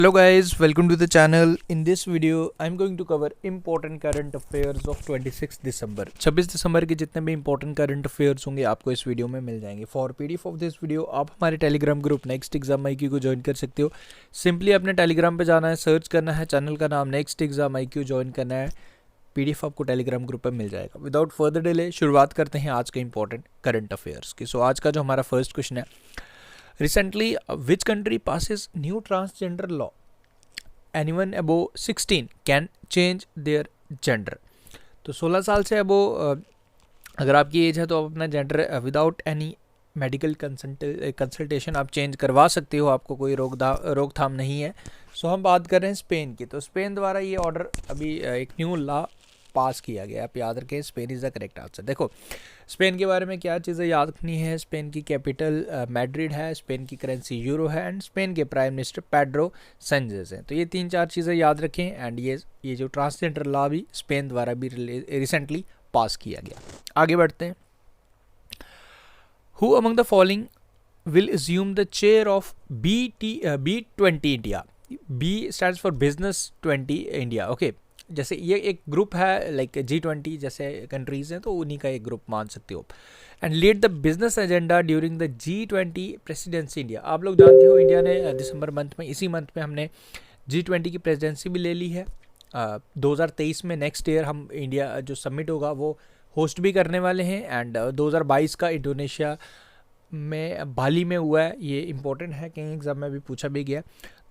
Hello guys, welcome to the channel. In this video, I'm going to cover important current affairs of 26 दिसंबर 26 दिसंबर के जितने भी important current affairs होंगे आपको इस video में मिल जाएंगे. For PDF of this video आप हमारे Telegram group next exam IQ को ज्वाइन कर सकते हो. सिंपली अपने टेलीग्राम पे जाना है, सर्च करना है चैनल का नाम नेक्स्ट एग्जाम IQ, ज्वाइन करना है. पीडीएफ आपको टेलीग्राम ग्रुप पर मिल जाएगा. विदाउट फर्दर डिले शुरुआत करते हैं आज के इंपॉर्टेंट करंट अफेयर्स की. सो आज का जो हमारा फर्स्ट क्वेश्चन है, recently which country passes new transgender law? Anyone above 16 can change their gender. तो 16 साल से अबोव अगर आपकी एज है तो आप अपना gender without any medical consultation आप चेंज करवा सकते हो. आपको कोई रोकथाम नहीं है. सो हम बात कर रहे हैं स्पेन की. तो स्पेन द्वारा ये ऑर्डर अभी एक न्यू लॉ पास किया गया. आप याद रखें, Spain is the correct answer. देखो स्पेन के बारे में क्या चीज़ें याद रखनी है. स्पेन की कैपिटल मैड्रिड है, स्पेन की करेंसी यूरो है एंड स्पेन के प्राइम मिनिस्टर पेड्रो सैंचेज हैं. तो ये 3-4 चीज़ें याद रखें. एंड ये जो ट्रांसजेंडर लॉ भी स्पेन द्वारा भी रिसेंटली पास किया गया. आगे बढ़ते हैं. Who among the following will assume the chair of B20 India? B stands for Business 20 India. Okay जैसे ये एक ग्रुप है लाइक G20 जैसे कंट्रीज़ हैं, तो उन्हीं का एक ग्रुप मान सकते हो. And lead the business agenda during the G20 presidency India. आप लोग जानते हो इंडिया ने दिसंबर मंथ में, इसी मंथ में हमने G20 की प्रेसिडेंसी भी ले ली है. 2023 में नेक्स्ट ईयर हम इंडिया जो समिट होगा वो होस्ट भी करने वाले हैं. एंड 2022 का इंडोनेशिया में बाली में हुआ है. ये इंपॉर्टेंट है, कहीं एग्जाम में भी पूछा भी गया.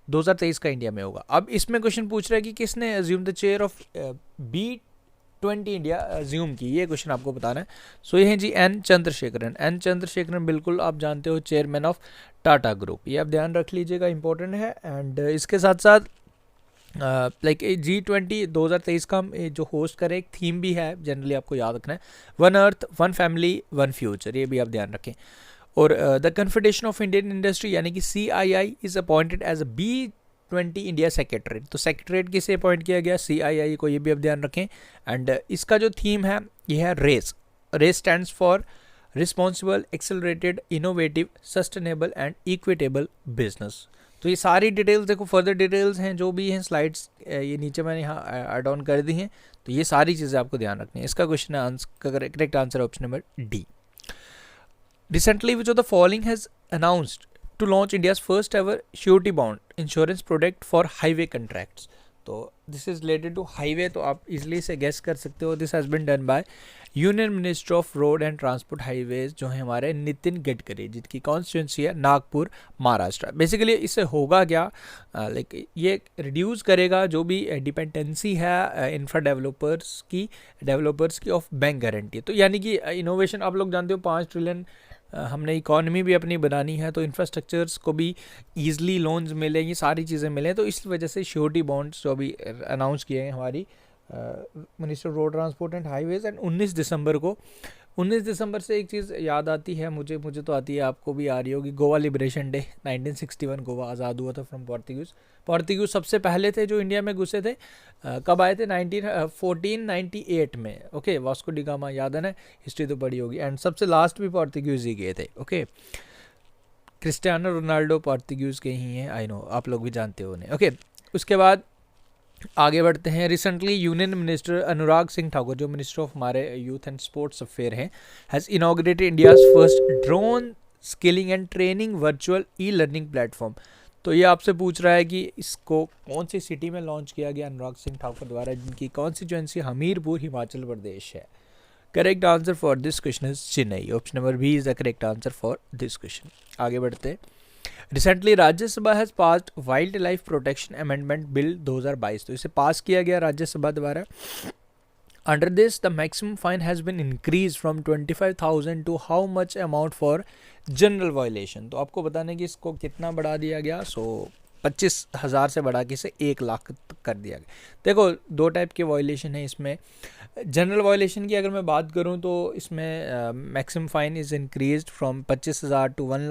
2023 का इंडिया में होगा. अब इसमें क्वेश्चन पूछ रहा है कि किसने assume the chair of B20 India assume की. ये क्वेश्चन आपको बताना है. सो ये हैं G N Chandrasekaran. N Chandrasekaran बिल्कुल आप जानते हो चेयरमैन ऑफ टाटा ग्रुप. ये आप ध्यान रख लीजिएगा, इंपॉर्टेंट है. एंड इसके साथ साथ लाइक G20 2023 का हम जो होस्ट करें एक थीम भी है, जनरली आपको याद रखना है. One earth, one family, one future. ये भी आप ध्यान रखें. और the Confederation of Indian Industry यानी कि CII is appointed as a B20 India secretary. तो सेक्रेटरीट किसे अपॉइंट किया गया? CII को. ये भी आप ध्यान रखें. एंड इसका जो थीम है ये है RACE. RACE stands for responsible, accelerated, innovative, sustainable and equitable business. तो ये सारी डिटेल्स देखो, फर्दर डिटेल्स हैं जो भी हैं स्लाइड्स ये नीचे मैंने यहाँ ऐड ऑन कर दी हैं. तो ये सारी चीज़ें आपको ध्यान रखनी है. इसका क्वेश्चन है correct answer option number D. Recently, which of the following has announced to launch India's first ever surety bond insurance product for highway contracts? तो this is related to highway, तो आप इजिली से guess कर सकते हो. This has been done by union minister of road and transport highways, जो है हमारे नितिन गडकरी, जिनकी कॉन्स्टिट्यूंसी है नागपुर, महाराष्ट्र. बेसिकली इससे होगा क्या, लाइक ये रिड्यूस करेगा जो भी डिपेंडेंसी है इंफ्रा डेवलपर्स की ऑफ बैंक गारंटी. तो यानी कि इनोवेशन, आप लोग जानते हो 5 ट्रिलियन हमने इकॉनमी भी अपनी बनानी है, तो इंफ्रास्ट्रक्चर्स को भी ईजिली लोन्स मिले, ये सारी चीज़ें मिलें. तो इस वजह से श्योरिटी बॉन्ड्स जो अभी अनाउंस किए हैं हमारी minister road transport and highways. And 19 दिसंबर से एक चीज़ याद आती है मुझे तो आती है, आपको भी आ रही होगी. Goa liberation day. 1961 गोवा आज़ाद हुआ था फ्रॉम पोर्तुगीज सबसे पहले थे जो इंडिया में घुसे थे. कब आए थे? 1498 में. ओके वास्को डी गामा, याद है ना, हिस्ट्री तो पढ़ी होगी. एंड सबसे लास्ट भी पोर्तुगीज ही गए थे. ओके क्रिस्टियानो रोनाल्डो पोर्तुगीज के ही हैं, आई नो, आप लोग भी जानते हो उन्हें. ओके उसके बाद आगे बढ़ते हैं. Recently union minister Anurag Singh Thakur, जो मिनिस्टर ऑफ हमारे यूथ एंड स्पोर्ट्स अफेयर हैं, has inaugurated India's first drone skilling and training virtual e-learning platform. तो ये आपसे पूछ रहा है कि इसको कौन सी सिटी में लॉन्च किया गया अनुराग सिंह ठाकुर द्वारा, जिनकी कॉन्स्टिट्यूंसी हमीरपुर, हिमाचल प्रदेश है. Correct answer for this question is Chennai. Option number B is the correct answer for this question. आगे बढ़ते हैं. Recently Rajya Sabha has passed wildlife protection amendment bill 2022. तो इसे पास किया गया राज्यसभा द्वारा. Under this the maximum fine has been increase from 25,000 to how much amount for general violation. तो आपको बताने कि इसको कितना बढ़ा दिया गया. सो 25,000 से बढ़ा के इसे 1 लाख कर दिया गया. देखो 2 टाइप के वायलेशन है इसमें. जनरल वायलेशन की अगर मैं बात करूं तो इसमें maximum fine is increased from 25,000 to 1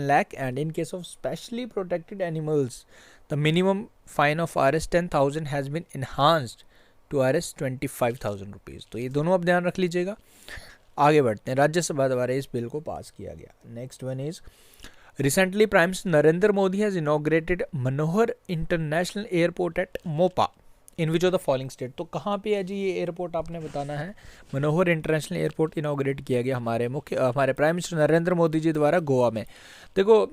lakh. And in case of specially protected animals the minimum fine of Rs 10,000 has been enhanced to Rs 25,000 rupees. तो ये दोनों आप ध्यान रख लीजिएगा. आगे बढ़ते हैं. राज्यसभा द्वारा इस बिल को पास किया गया. Next one is recently prime minister Narendra Modi has inaugurated Manohar international airport at Mopa in which of the following state. तो कहाँ पे है जी ये एयरपोर्ट, आपने बताना है। मनोहर इंटरनेशनल एयरपोर्ट इनॉग्रेट किया गया हमारे प्राइम मिनिस्टर नरेंद्र मोदी जी द्वारा गोवा में। देखो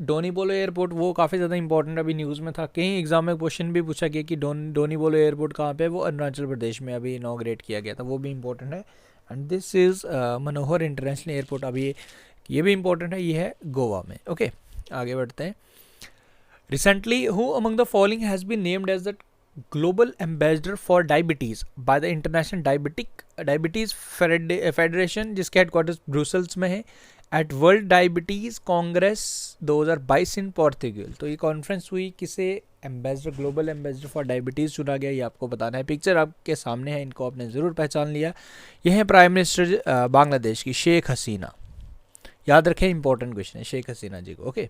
डोनीपोलो एयरपोर्ट वो काफ़ी ज़्यादा इंपॉर्टेंट अभी न्यूज़ में था, कहीं एग्जाम में क्वेश्चन भी पूछा गया कि डोनीपोलो एयरपोर्ट कहाँ पे है, वो अरुणाचल प्रदेश में अभी इनॉग्रेट किया गया था, वो भी इंपॉर्टेंट है। And this is Manohar international airport, अभी ये भी इंपॉर्टेंट है, ये है गोवा में। ओके आगे बढ़ते हैं। Recently who among the following has been named as the global ambassador for diabetes by the international diabetes federation, जिसके हेडक्वार्टर्स ब्रुसल्स में है, at world diabetes congress 2022 in Portugal. तो ये कॉन्फ्रेंस हुई, किसे ambassador, global ambassador for diabetes चुना गया, ये आपको बताना है। पिक्चर आपके सामने है, इनको आपने ज़रूर पहचान लिया, यह है प्राइम मिनिस्टर बांग्लादेश की शेख हसीना। याद रखें, इंपॉर्टेंट क्वेश्चन है शेख हसीना जी को। Okay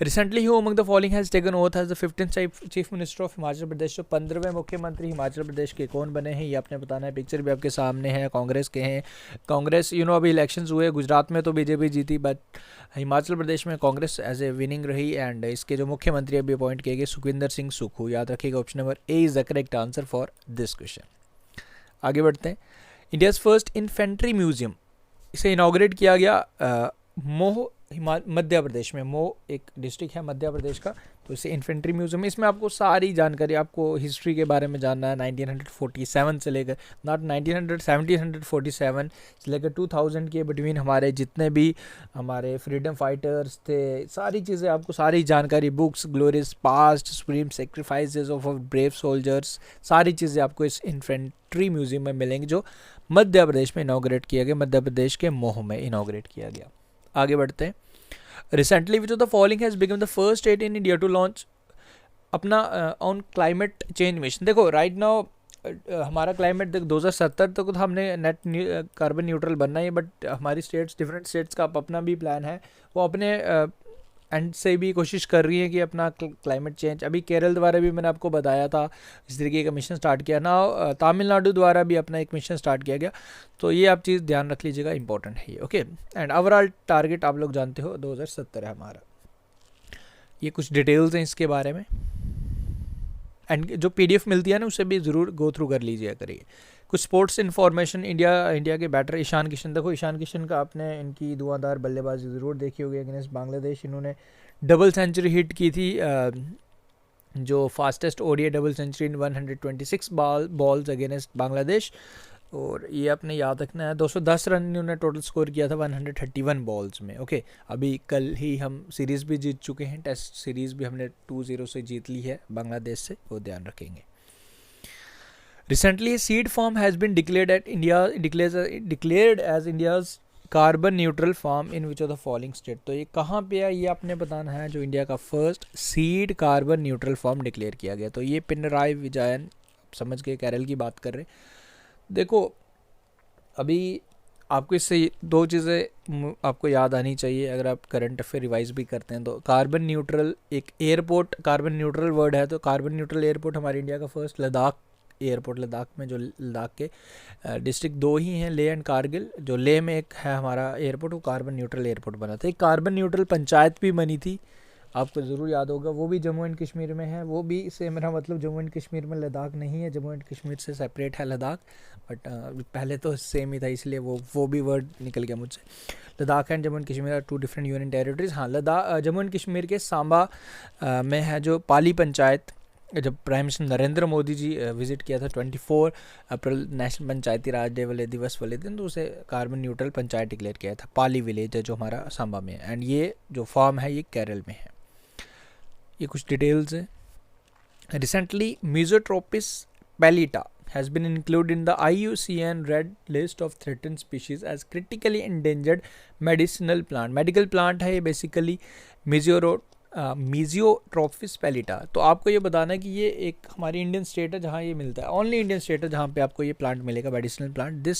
recently who among the following has taken oath as the 15th chief minister of Himachal Pradesh. जो 15वें मुख्यमंत्री हिमाचल प्रदेश के कौन बने हैं, ये आपने बताना है। पिक्चर भी आपके सामने है, कांग्रेस के हैं। कांग्रेस अभी इलेक्शंस हुए, गुजरात में तो बीजेपी जीती, बट हिमाचल प्रदेश में कांग्रेस एज ए विनिंग रही। एंड इसके जो मुख्यमंत्री अभी अपॉइंट किए गए सुखविंदर सिंह सुक्खू। याद रखिएगा, option number A is the correct answer for this question. आगे बढ़ते हैं। इंडियाज़ फर्स्ट इन्फेंट्री म्यूजियम, इसे इनाग्रेट किया गया मोह मध्य प्रदेश में। मोह एक डिस्ट्रिक्ट है मध्य प्रदेश का, तो इसे इन्फेंट्री म्यूजियम। इसमें आपको सारी जानकारी, आपको हिस्ट्री के बारे में जानना है, 1947 से लेकर, नॉट 1747 से लेकर 2000 के बिटवीन हमारे जितने भी हमारे फ्रीडम फाइटर्स थे, सारी चीज़ें आपको, सारी जानकारी, books, glorious past, supreme sacrifices of brave soldiers, सारी चीज़ें आपको इस इन्फेंट्री म्यूजियम में मिलेंगी, जो मध्य प्रदेश में इनाग्रेट किया गया, मध्य प्रदेश के मोह में इनाग्रेट किया गया। आगे बढ़ते हैं। Recently which of the following has become the first state in India to launch अपना ऑन क्लाइमेट चेंज मिशन। देखो राइट नाउ हमारा क्लाइमेट 2070 तक तो हमने नेट कार्बन न्यूट्रल बनना है, बट हमारी स्टेट्स, डिफरेंट स्टेट्स का अपना भी प्लान है, वो अपने एंड से भी कोशिश कर रही है कि अपना क्लाइमेट चेंज, अभी केरल द्वारा भी मैंने आपको बताया था इस तरीके का मिशन स्टार्ट किया ना, तमिलनाडु द्वारा भी अपना एक मिशन स्टार्ट किया गया। तो ये आप चीज़ ध्यान रख लीजिएगा, इंपॉर्टेंट है ये। ओके एंड ओवरऑल टारगेट आप लोग जानते हो 2070 है हमारा। ये कुछ डिटेल्स हैं इसके बारे में, एंड जो PDF मिलती है ना उसे भी ज़रूर गो थ्रू कर लीजिए करिए। कुछ स्पोर्ट्स इन्फॉर्मेशन, इंडिया के बैटर ईशान किशन। देखो ईशान किशन का आपने इनकी धुआंधार बल्लेबाजी ज़रूर देखी होगी अगेंस्ट बांग्लादेश। इन्होंने डबल सेंचुरी हिट की थी, जो फास्टेस्ट ODI डबल सेंचुरी इन 126 बॉल्स अगेंस्ट बांग्लादेश। और ये आपने याद रखना है, 210 रन इन्होंने टोटल स्कोर किया था 131 बॉल्स में। ओके अभी कल ही हम सीरीज़ भी जीत चुके हैं, टेस्ट सीरीज़ भी हमने 2-0 से जीत ली है बांग्लादेश से, वो ध्यान रखेंगे। Recently, a seed farm has been declared as India's carbon neutral farm in which of the following state। तो ये कहाँ पे है, ये आपने बताना है। जो इंडिया का first seed carbon neutral farm declare किया गया, तो ये पिनराई विजयन, समझ गए, केरल की बात कर रहे। देखो अभी आपको इससे दो चीज़ें आपको याद आनी चाहिए अगर आप करंट अफेयर रिवाइज भी करते हैं। तो कार्बन न्यूट्रल एक एयरपोर्ट, कार्बन न्यूट्रल वर्ड है, तो कार्बन न्यूट्रल एयरपोर्ट हमारे इंडिया का फर्स्ट लद्दाख एयरपोर्ट, लद्दाख में, जो लद्दाख के डिस्ट्रिक्ट 2 ही हैं, लेह एंड कारगिल। जो लेह में एक है हमारा एयरपोर्ट, वो कार्बन न्यूट्रल एयरपोर्ट बना था। एक कार्बन न्यूट्रल पंचायत भी बनी थी, आपको ज़रूर याद होगा, वो भी जम्मू एंड कश्मीर में है। वो भी, इससे मेरा मतलब जम्मू एंड कश्मीर में लद्दाख नहीं है, जम्मू एंड कश्मीर से सेपरेट है लद्दाख, बट पहले तो सेम ही था, इसलिए वो भी वर्ड निकल गया मुझसे। Ladakh and Jammu and Kashmir are 2 different union territories. हाँ, जम्मू एंड कश्मीर के सांबा में है जो पाली पंचायत। जब prime minister Narendra Modi ji visit किया था 24 अप्रैल नेशनल पंचायती राज डे वाले दिवस वाले दिन, तो उसे कार्बन न्यूट्रल पंचायत डिक्लेयर किया था। पाली विलेज है जो हमारा सांबा में है, एंड ये जो फार्म है ये केरल में है। ये कुछ डिटेल्स है। Recently Meizotropis pellita has been included in the IUCN Red List of Threatened Species as critically endangered medicinal plant। Medical plant है ये बेसिकली, मीजियोट्रोपिस पैलिटा। तो आपको ये बताना है कि ये एक हमारी इंडियन स्टेट है जहाँ ये मिलता है, ओनली इंडियन स्टेट है जहाँ पे आपको ये प्लांट मिलेगा, medicinal plant. This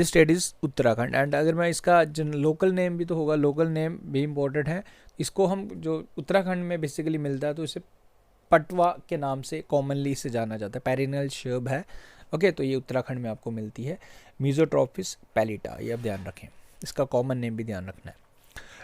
state is Uttarakhand. And अगर मैं इसका लोकल नेम भी तो होगा, लोकल नेम भी इम्पोर्टेंट है। इसको हम जो उत्तराखंड में बेसिकली मिलता है, तो इसे पटवा के नाम से कॉमनली इसे जाना जाता है, पेरिनल शर्ब है। ओके तो ये उत्तराखंड में आपको मिलती है, मीजोट्रोपिस पैलिटा, ये आप ध्यान रखें, इसका कॉमन नेम भी ध्यान रखना है।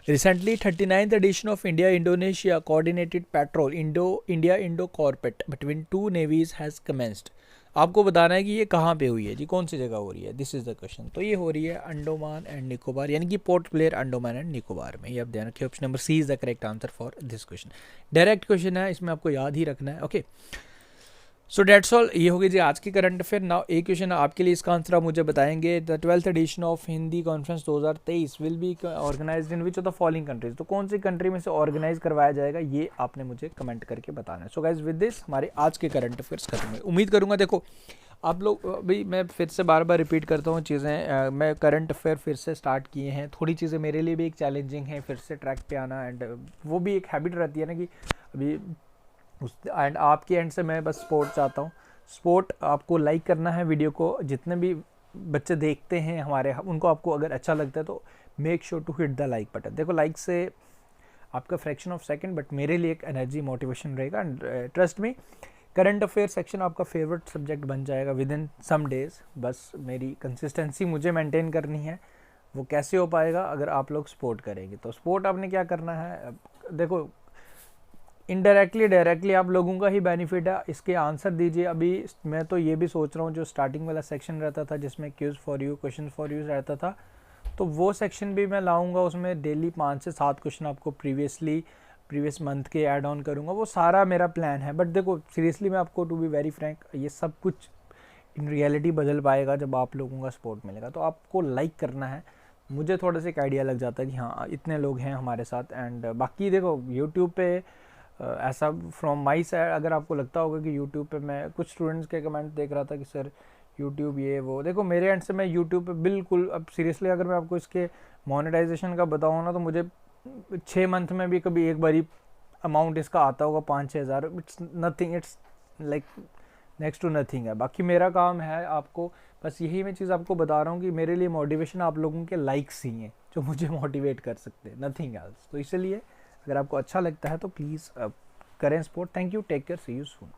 Recently, 39th edition of India-Indonesia coordinated patrol India-Indo Corpet between two navies has commenced. आपको बताना है कि ये कहाँ पे हुई है जी, कौन सी जगह हो रही है, दिस इज़ द क्वेश्चन। तो ये हो रही है अंडोमान एंड निकोबार, यानी कि पोर्ट ब्लेयर अंडोमान एंड निकोबार में। ये आप ध्यान रखिए, option number C is the correct answer for this question. Direct question है, इसमें आपको याद ही रखना है। ओके, सो डेट्स ऑल, ये होगी जी आज की करंट अफेयर। नाउ एक क्वेश्चन आपके लिए, इसका आंसर आप मुझे बताएंगे। The 12th edition of Hindi conference 2023 will be organised in which of the following countries. तो कौन सी कंट्री में से ऑर्गेनाइज करवाया जाएगा, ये आपने मुझे कमेंट करके बताना है। सो गाइज विद दिस हमारे आज के करंट अफेयर्स खत्म हुए। उम्मीद करूँगा, देखो आप लोग, अभी मैं फिर से बार बार रिपीट करता हूँ चीज़ें, मैं करंट अफेयर फिर से स्टार्ट किए हैं। थोड़ी चीज़ें मेरे लिए भी एक चैलेंजिंग है, फिर से ट्रैक पे आना, एंड वो भी एक हैबिट रहती है ना कि अभी उस एंड आपके एंड से मैं बस सपोर्ट चाहता हूँ। सपोर्ट आपको लाइक करना है वीडियो को, जितने भी बच्चे देखते हैं हमारे, उनको आपको अगर अच्छा लगता है तो make sure to hit the like button. देखो लाइक से आपका फ्रैक्शन ऑफ सेकंड, बट मेरे लिए एक एनर्जी मोटिवेशन रहेगा। And trust me, current affair section आपका फेवरेट सब्जेक्ट बन जाएगा विद इन सम डेज। बस मेरी कंसिस्टेंसी मुझे मेंटेन करनी है। वो कैसे हो पाएगा, अगर आप लोग सपोर्ट करेंगे। तो सपोर्ट आपने क्या करना है, देखो इनडायरेक्टली डायरेक्टली आप लोगों का ही बेनिफिट है, इसके आंसर दीजिए। अभी मैं तो ये भी सोच रहा हूँ, जो स्टार्टिंग वाला सेक्शन रहता था जिसमें quiz for you, question for you रहता था, तो वो सेक्शन भी मैं लाऊंगा। उसमें डेली 5 से 7 क्वेश्चन आपको प्रीवियस मंथ के ऐड ऑन करूँगा। वो सारा मेरा प्लान है। बट देखो सीरियसली मैं आपको, टू बी वेरी फ्रैंक, ये सब कुछ इन रियलिटी बदल पाएगा जब आप लोगों का सपोर्ट मिलेगा। तो आपको लाइक करना है, मुझे थोड़ा सा एक आइडिया लग जाता है कि हाँ इतने लोग हैं हमारे साथ। एंड बाकी देखो यूट्यूब पे ऐसा फ्रॉम माई साइड, अगर आपको लगता होगा कि यूट्यूब पे, मैं कुछ स्टूडेंट्स के कमेंट देख रहा था कि सर यूट्यूब ये वो, देखो मेरे एंड से मैं यूट्यूब पे बिल्कुल, अब सीरियसली अगर मैं आपको इसके मोनेटाइजेशन का बताऊँ ना, तो मुझे 6 मंथ में भी कभी एक बारी अमाउंट इसका आता होगा 5-6 हज़ार। It's nothing, it's like next to nothing है। बाकी मेरा काम है आपको, बस यही मैं चीज़ आपको बता रहा हूँ कि मेरे लिए मोटिवेशन आप लोगों के लाइक्स ही हैं जो मुझे मोटिवेट कर सकते हैं, नथिंग एल्स। तो इसलिए अगर आपको अच्छा लगता है तो प्लीज़ करें support. Thank you, take care, see you soon.